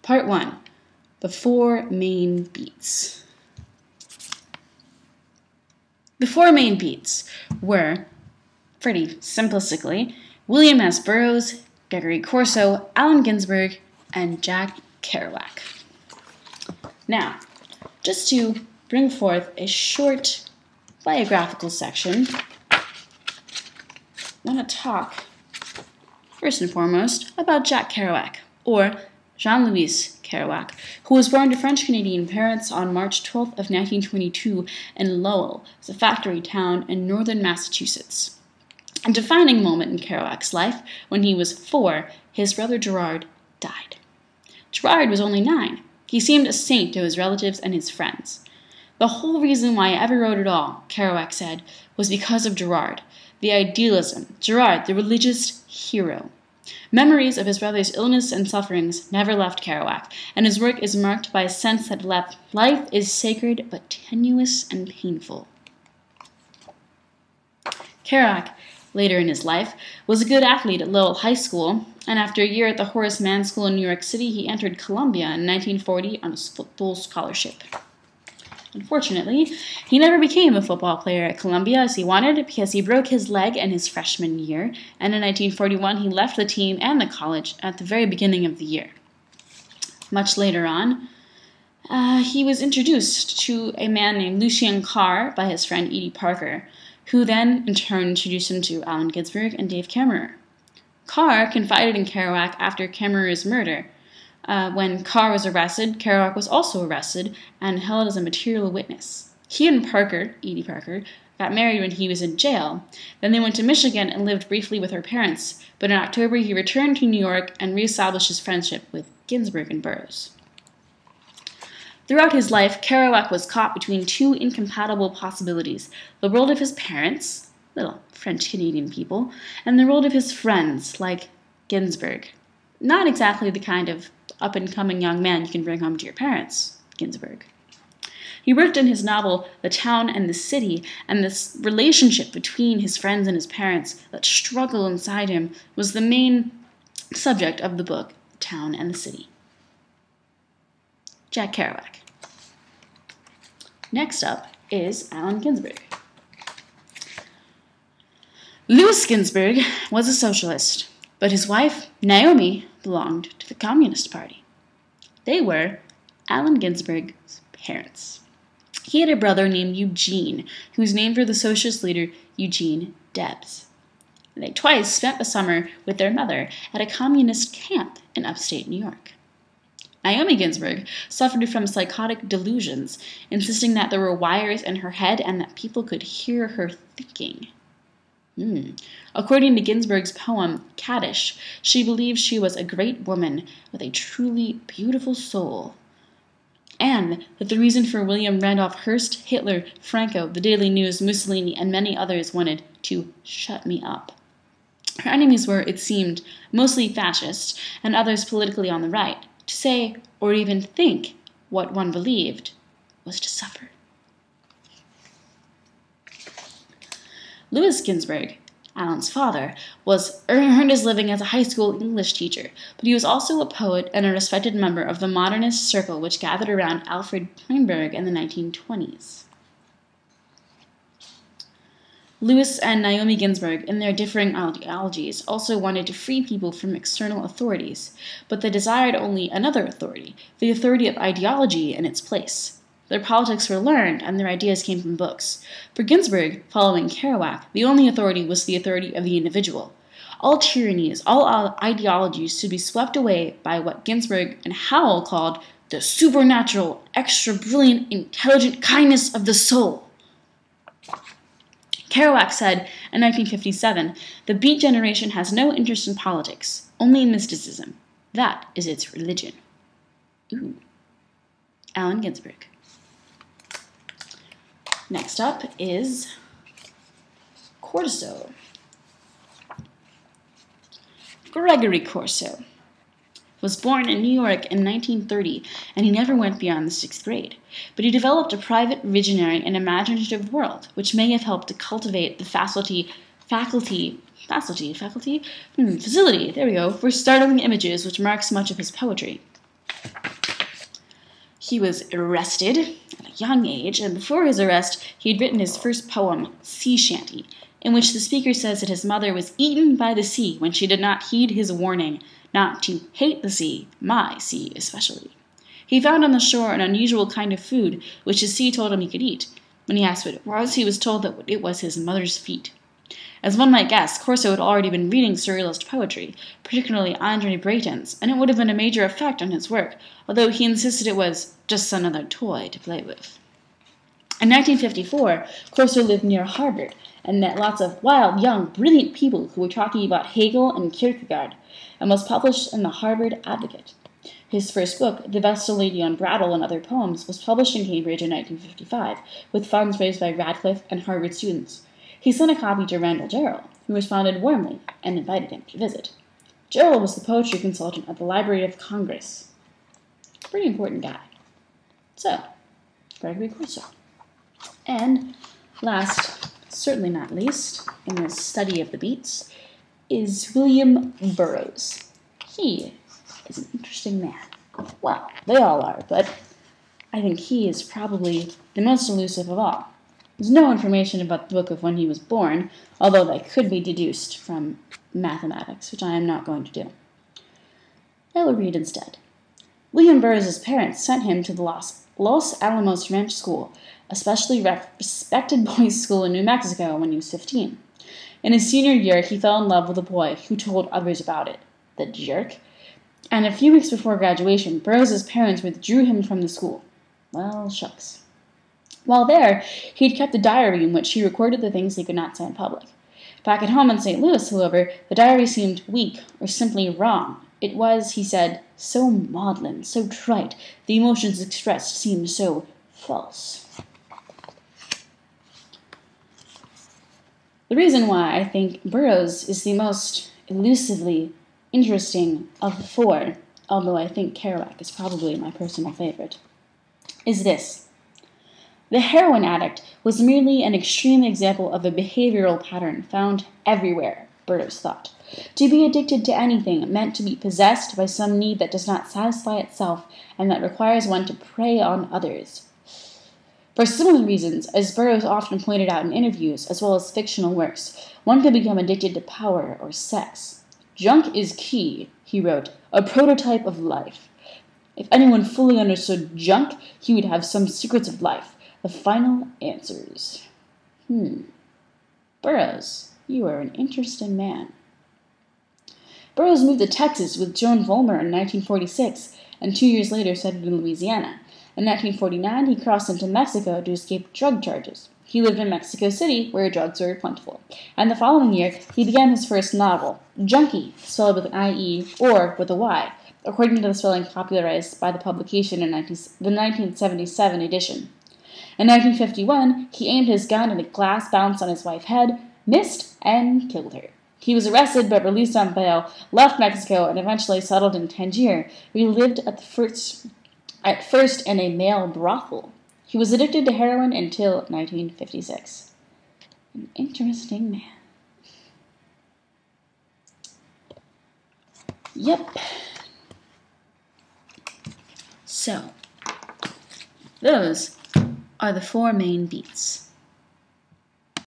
Part 1. The four main beats. The four main beats were, pretty simplistically, William S. Burroughs, Gregory Corso, Allen Ginsberg, and Jack Kerouac. Now, just to bring forth a short biographical section, I want to talk, first and foremost, about Jack Kerouac, or Jean-Louis Kerouac, who was born to French-Canadian parents on March 12th of 1922 in Lowell, a factory town in northern Massachusetts. A defining moment in Kerouac's life, when he was 4, his brother Gerard died. Gerard was only 9. He seemed a saint to his relatives and his friends. The whole reason why I ever wrote at all, Kerouac said, was because of Gerard, the idealism, Gerard, the religious hero. Memories of his brother's illness and sufferings never left Kerouac, and his work is marked by a sense that life is sacred but tenuous and painful. Kerouac, later in his life, was a good athlete at Lowell High School, and after a year at the Horace Mann School in New York City, he entered Columbia in 1940 on a full scholarship. Unfortunately, he never became a football player at Columbia as he wanted because he broke his leg in his freshman year, and in 1941 he left the team and the college at the very beginning of the year. Much later on, he was introduced to a man named Lucien Carr by his friend Edie Parker, who then in turn introduced him to Allen Ginsberg and Dave Kammerer. Carr confided in Kerouac after Kammerer's murder. When Carr was arrested, Kerouac was also arrested and held as a material witness. He and Parker, Edie Parker, got married when he was in jail. Then they went to Michigan and lived briefly with her parents, but in October he returned to New York and reestablished his friendship with Ginsberg and Burroughs. Throughout his life, Kerouac was caught between two incompatible possibilities: the world of his parents, little French-Canadian people, and the world of his friends, like Ginsberg. Not exactly the kind of up-and-coming young man you can bring home to your parents, Ginsberg. He worked in his novel The Town and the City, and this relationship between his friends and his parents, that struggle inside him, was the main subject of the book, The Town and the City. Jack Kerouac. Next up is Allen Ginsberg. Louis Ginsberg was a socialist, but his wife, Naomi, belonged to the Communist Party. They were Allen Ginsberg's parents. He had a brother named Eugene, who was named for the socialist leader Eugene Debs. They twice spent the summer with their mother at a communist camp in upstate New York. Naomi Ginsberg suffered from psychotic delusions, insisting that there were wires in her head and that people could hear her thinking. According to Ginsberg's poem, Kaddish, she believed she was a great woman with a truly beautiful soul, and that the reason for William Randolph Hearst, Hitler, Franco, the Daily News, Mussolini, and many others wanted to shut me up. Her enemies were, it seemed, mostly fascist and others politically on the right. To say, or even think, what one believed was to suffer. Louis Ginsberg, Allen's father, earned his living as a high school English teacher, but he was also a poet and a respected member of the modernist circle which gathered around Alfred Kleinberg in the 1920s. Louis and Naomi Ginsberg, in their differing ideologies, also wanted to free people from external authorities, but they desired only another authority, the authority of ideology in its place. Their politics were learned, and their ideas came from books. For Ginsberg, following Kerouac, the only authority was the authority of the individual. All tyrannies, all ideologies should be swept away by what Ginsberg and Howell called the supernatural, extra-brilliant, intelligent kindness of the soul. Kerouac said in 1957, "The Beat generation has no interest in politics, only in mysticism. That is its religion." Ooh. Allen Ginsberg. Next up is Corso. Gregory Corso was born in New York in 1930, and he never went beyond the 6th grade. But he developed a private, visionary, and imaginative world, which may have helped to cultivate the facility, there we go, for startling images, which marks much of his poetry. He was arrested at a young age, and before his arrest, he had written his first poem, Sea Shanty, in which the speaker says that his mother was eaten by the sea when she did not heed his warning not to hate the sea, my sea especially. He found on the shore an unusual kind of food, which the sea told him he could eat. When he asked what it was, he was told that it was his mother's feet. As one might guess, Corso had already been reading surrealist poetry, particularly Andre Breton's, and it would have been a major effect on his work, although he insisted it was just another toy to play with. In 1954, Corso lived near Harvard and met lots of wild, young, brilliant people who were talking about Hegel and Kierkegaard, and was published in the Harvard Advocate. His first book, The Vestal Lady on Brattle and Other Poems, was published in Cambridge in 1955, with funds raised by Radcliffe and Harvard students. He sent a copy to Randall Jarrell, who responded warmly and invited him to visit. Jarrell was the poetry consultant at the Library of Congress. Pretty important guy. So, Gregory Corso. And last, certainly not least, in this study of the beats, is William Burroughs. He is an interesting man. Well, they all are, but I think he is probably the most elusive of all. There's no information about the book of when he was born, although that could be deduced from mathematics, which I am not going to do. I will read instead. William Burroughs' parents sent him to the Los Alamos Ranch School, a specially respected boys' school in New Mexico, when he was 15. In his senior year, he fell in love with a boy who told others about it, the jerk, and a few weeks before graduation, Burroughs' parents withdrew him from the school. Well, shucks. While there, he had kept a diary in which he recorded the things he could not say in public. Back at home in St. Louis, however, the diary seemed weak or simply wrong. It was, he said, so maudlin, so trite, the emotions expressed seemed so false. The reason why I think Burroughs is the most elusively interesting of the four, although I think Kerouac is probably my personal favorite, is this. The heroin addict was merely an extreme example of a behavioral pattern found everywhere, Burroughs thought. To be addicted to anything meant to be possessed by some need that does not satisfy itself and that requires one to prey on others. For similar reasons, as Burroughs often pointed out in interviews, as well as fictional works, one can become addicted to power or sex. Junk is key, he wrote, a prototype of life. If anyone fully understood junk, he would have some secrets of life. The final answers. Burroughs, you are an interesting man. Burroughs moved to Texas with Joan Vollmer in 1946, and 2 years later settled in Louisiana. In 1949, he crossed into Mexico to escape drug charges. He lived in Mexico City, where drugs were plentiful. And the following year, he began his first novel, Junkie, spelled with an I-E or with a Y, according to the spelling popularized by the publication in the 1977 edition. In 1951, he aimed his gun and a glass bounced on his wife's head, missed, and killed her. He was arrested but released on bail, left Mexico, and eventually settled in Tangier, where he lived at first in a male brothel. He was addicted to heroin until 1956. An interesting man. Yep. So, those are the four main beats.